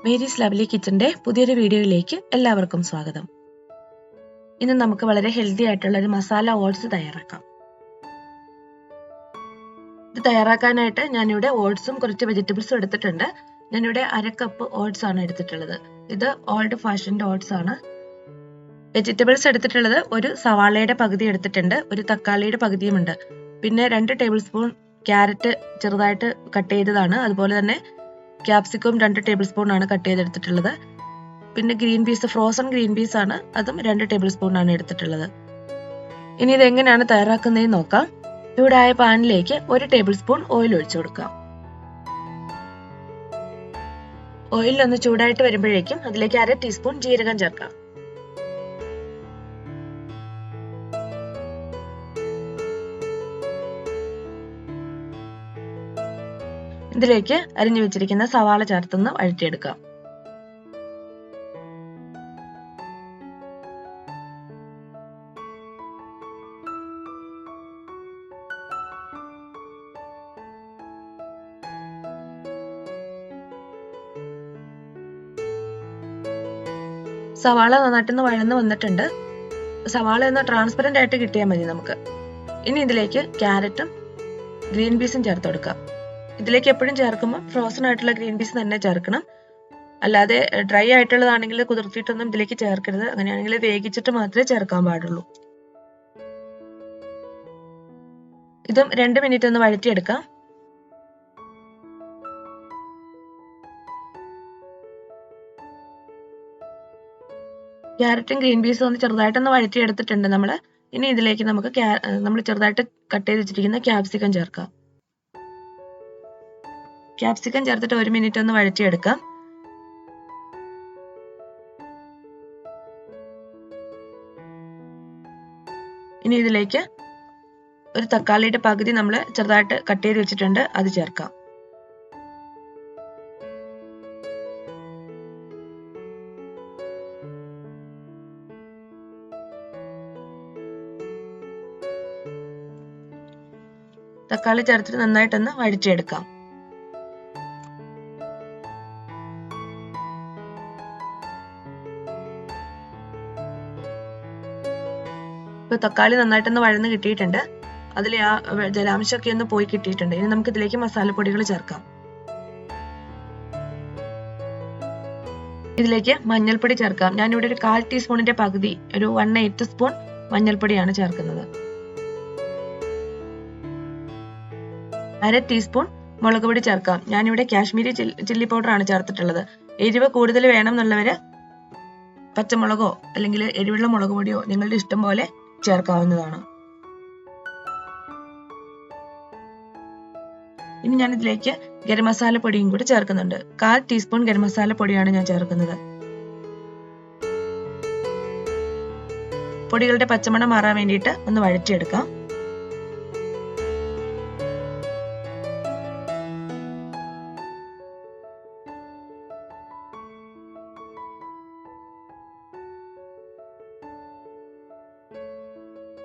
Mary's lovely കിച്ചന്റെ പുതിയൊരു വീഡിയോയിലേക്ക് എല്ലാവർക്കും സ്വാഗതം. ഇന്ന് നമുക്ക് വളരെ ഹെൽത്തി ആയിട്ടുള്ള ഒരു മസാല ഓട്സ് തയ്യാറാക്കാം. ഇത് തയ്യാറാക്കാനായിട്ട് ഞാനിവിടെ ഓട്സും കുറച്ച് വെജിറ്റബിൾസും എടുത്തിട്ടുണ്ട്. ഞാനിവിടെ 1/2 കപ്പ് ഓട്സ് ആണ് എടുത്തിട്ടുള്ളത്. ഇത് ഓൾഡ് ഫാഷൻഡ് ഓട്സ് ആണ്. വെജിറ്റബിൾസ് എടുത്തിട്ടുള്ളത് ഒരു സവാളയുടെ പകുതി എടുത്തിട്ടുണ്ട്, ഒരു തക്കാളിയുടെ പകുതിയുമുണ്ട്, പിന്നെ 2 ടേബിൾ സ്പൂൺ ക്യാരറ്റ് ചെറുതായിട്ട് കട്ട് ചെയ്തതാണ്, അതുപോലെ തന്നെ ക്യാപ്സിക്കം 2 ടേബിൾ സ്പൂൺ ആണ് കട്ട് ചെയ്തെടുത്തിട്ടുള്ളത്. പിന്നെ green peas, frozen green peas ആണ്, അതും 2 ടേബിൾ സ്പൂൺ ആണ് എടുത്തിട്ടുള്ളത്. ഇനി ഇത് എങ്ങനെയാണ് തയ്യാറാക്കുന്നതെന്ന് നോക്കാം. ചൂടായ പാനിലേക്ക് 1 ടേബിൾ സ്പൂൺ ഓയിൽ ഒഴിച്ചു കൊടുക്കാം. ഓയിൽ ഒന്ന് ചൂടായിട്ട് വരുമ്പോഴേക്കും അതിലേക്ക് 1/2 ടീസ്പൂൺ ജീരകം ചേർക്കാം. ഇതിലേക്ക് അരിഞ്ഞു വെച്ചിരിക്കുന്ന സവാള ചേർത്തൊന്ന് വഴറ്റിയെടുക്കാം. സവാള നന്നായിട്ടൊന്ന് വഴന്ന് വന്നിട്ടുണ്ട്. സവാള ഒന്ന് ട്രാൻസ്പെറന്റ് ആയിട്ട് കിട്ടിയാൽ മതി നമുക്ക്. ഇനി ഇതിലേക്ക് ക്യാരറ്റും ഗ്രീൻ പീസും ചേർത്ത് കൊടുക്കാം. ഇതിലേക്ക് എപ്പോഴും ചേർക്കുമ്പോൾ ഫ്രോസൺ ആയിട്ടുള്ള ഗ്രീൻ പീസ് തന്നെ ചേർക്കണം, അല്ലാതെ ഡ്രൈ ആയിട്ടുള്ളതാണെങ്കിൽ കുതിർത്തിയിട്ടൊന്നും ഇതിലേക്ക് ചേർക്കരുത്. അങ്ങനെയാണെങ്കിൽ വേവിച്ചിട്ട് മാത്രമേ ചേർക്കാൻ പാടുള്ളൂ. ഇതും 2 മിനിറ്റ് ഒന്ന് വഴറ്റിയെടുക്കാം. ക്യാരറ്റും ഗ്രീൻ പീസും ഒന്ന് ചെറുതായിട്ടൊന്ന് വഴറ്റിയെടുത്തിട്ടുണ്ട് നമ്മള്. ഇനി ഇതിലേക്ക് നമുക്ക് നമ്മൾ ചെറുതായിട്ട് കട്ട് ചെയ്ത് വെച്ചിരിക്കുന്ന ക്യാപ്സിക്കം ചേർക്കാം. ക്യാപ്സിക്കം ചേർത്തിട്ട് 1 മിനിറ്റ് ഒന്ന് വഴറ്റിയെടുക്കാം. ഇനി ഇതിലേക്ക് ഒരു തക്കാളിയുടെ പകുതി നമ്മൾ ചെറുതായിട്ട് കട്ട് ചെയ്ത് വെച്ചിട്ടുണ്ട്, അത് ചേർക്കാം. തക്കാളി ചേർത്തിട്ട് നന്നായിട്ടൊന്ന് വഴറ്റിയെടുക്കാം. ഇപ്പൊ തക്കാളി നന്നായിട്ടൊന്ന് വഴന്ന് കിട്ടിയിട്ടുണ്ട്. അതിൽ ആ ജലാംശമൊക്കെ ഒന്ന് പോയി കിട്ടിയിട്ടുണ്ട്. ഇനി നമുക്ക് ഇതിലേക്ക് മസാലപ്പൊടികൾ ചേർക്കാം. ഇതിലേക്ക് മഞ്ഞൾപ്പൊടി ചേർക്കാം. ഞാനിവിടെ ഒരു 1/4 ടീസ്പൂണിന്റെ പകുതി, ഒരു 1/8 സ്പൂൺ മഞ്ഞൾപ്പൊടിയാണ് ചേർക്കുന്നത്. 1/2 ടീസ്പൂൺ മുളക് പൊടി ചേർക്കാം. ഞാനിവിടെ കാശ്മീരി ചില്ലി പൗഡർ ആണ് ചേർത്തിട്ടുള്ളത്. എരിവ് കൂടുതൽ വേണം എന്നുള്ളവര് പച്ചമുളകോ അല്ലെങ്കിൽ എരിവുള്ള മുളക് പൊടിയോ നിങ്ങളുടെ ഇഷ്ടം പോലെ ചേർക്കാവുന്നതാണ്. ഇനി ഞാൻ ഇതിലേക്ക് ഗരം മസാല പൊടിയും കൂടി ചേർക്കുന്നുണ്ട്. 1/4 ടീസ്പൂൺ ഗരം മസാല പൊടിയാണ് ഞാൻ ചേർക്കുന്നത്. പൊടികളുടെ പച്ചമണം മാറാൻ വേണ്ടിയിട്ട് ഒന്ന് വഴറ്റിയെടുക്കാം.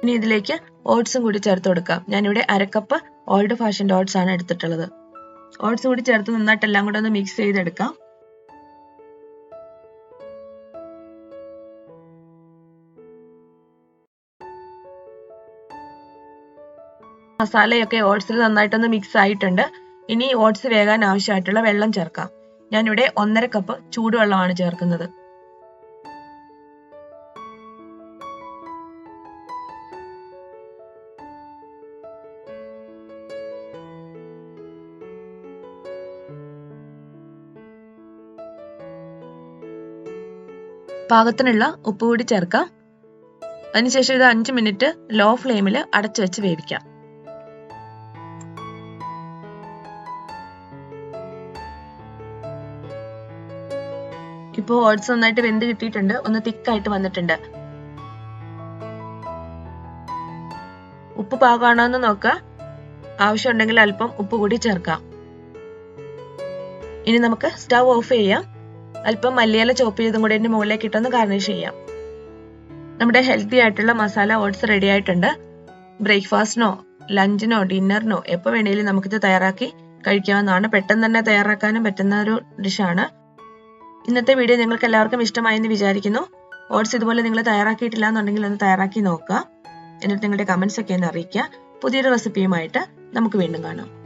ഇനി ഇതിലേക്ക് ഓട്സും കൂടി ചേർത്ത് കൊടുക്കാം. ഞാനിവിടെ 1/2 കപ്പ് ഓൾഡ് ഫാഷൻഡ് ഓട്സ് ആണ് എടുത്തിട്ടുള്ളത്. ഓട്സ് കൂടി ചേർത്ത് നന്നായിട്ട് എല്ലാം കൂടെ ഒന്ന് മിക്സ് ചെയ്തെടുക്കാം. മസാലയൊക്കെ ഓട്സിൽ നന്നായിട്ടൊന്ന് മിക്സ് ആയിട്ടുണ്ട്. ഇനി ഓട്സ് വേകാൻ ആവശ്യമായിട്ടുള്ള വെള്ളം ചേർക്കാം. ഞാനിവിടെ 1/2 കപ്പ് ചൂടുവെള്ളമാണ് ചേർക്കുന്നത്. പാകത്തിനുള്ള ഉപ്പ് കൂടി ചേർക്കാം. അതിനുശേഷം ഇത് 5 മിനിറ്റ് ലോ ഫ്ലെയിമിൽ അടച്ചു വെച്ച് വേവിക്കാം. ഇപ്പോൾ ഓട്സ് നന്നായിട്ട് വെന്ത് കിട്ടിയിട്ടുണ്ട്, ഒന്ന് തിക്കായിട്ട് വന്നിട്ടുണ്ട്. ഉപ്പ് പാകമാണോ എന്ന് നോക്കുക. ആവശ്യമുണ്ടെങ്കിൽ അല്പം ഉപ്പ് കൂടി ചേർക്കാം. ഇനി നമുക്ക് സ്റ്റവ് ഓഫ് ചെയ്യാം. അല്പം മല്ലിയില ചോപ്പ് ചെയ്തും കൂടി ഇതിന്റെ മുകളിലേക്ക് ഇട്ടൊന്ന് ഗാർണിഷ് ചെയ്യാം. നമ്മുടെ ഹെൽത്തി ആയിട്ടുള്ള മസാല ഓട്സ് റെഡി ആയിട്ടുണ്ട്. ബ്രേക്ക്ഫാസ്റ്റിനോ ലഞ്ചിനോ ഡിന്നറിനോ എപ്പോൾ വേണമെങ്കിലും നമുക്കിത് തയ്യാറാക്കി കഴിക്കാവുന്നതാണ്. പെട്ടെന്ന് തന്നെ തയ്യാറാക്കാനും പറ്റുന്ന ഒരു ഡിഷാണ്. ഇന്നത്തെ വീഡിയോ നിങ്ങൾക്ക് എല്ലാവർക്കും ഇഷ്ടമായെന്ന് വിചാരിക്കുന്നു. ഓട്സ് ഇതുപോലെ നിങ്ങൾ തയ്യാറാക്കിയിട്ടില്ല എന്നുണ്ടെങ്കിൽ ഒന്ന് തയ്യാറാക്കി നോക്കുക. എന്നിട്ട് നിങ്ങളുടെ കമന്റ്സ് ഒക്കെ ഒന്ന് അറിയിക്കുക. പുതിയൊരു റെസിപ്പിയുമായിട്ട് നമുക്ക് വീണ്ടും കാണാം.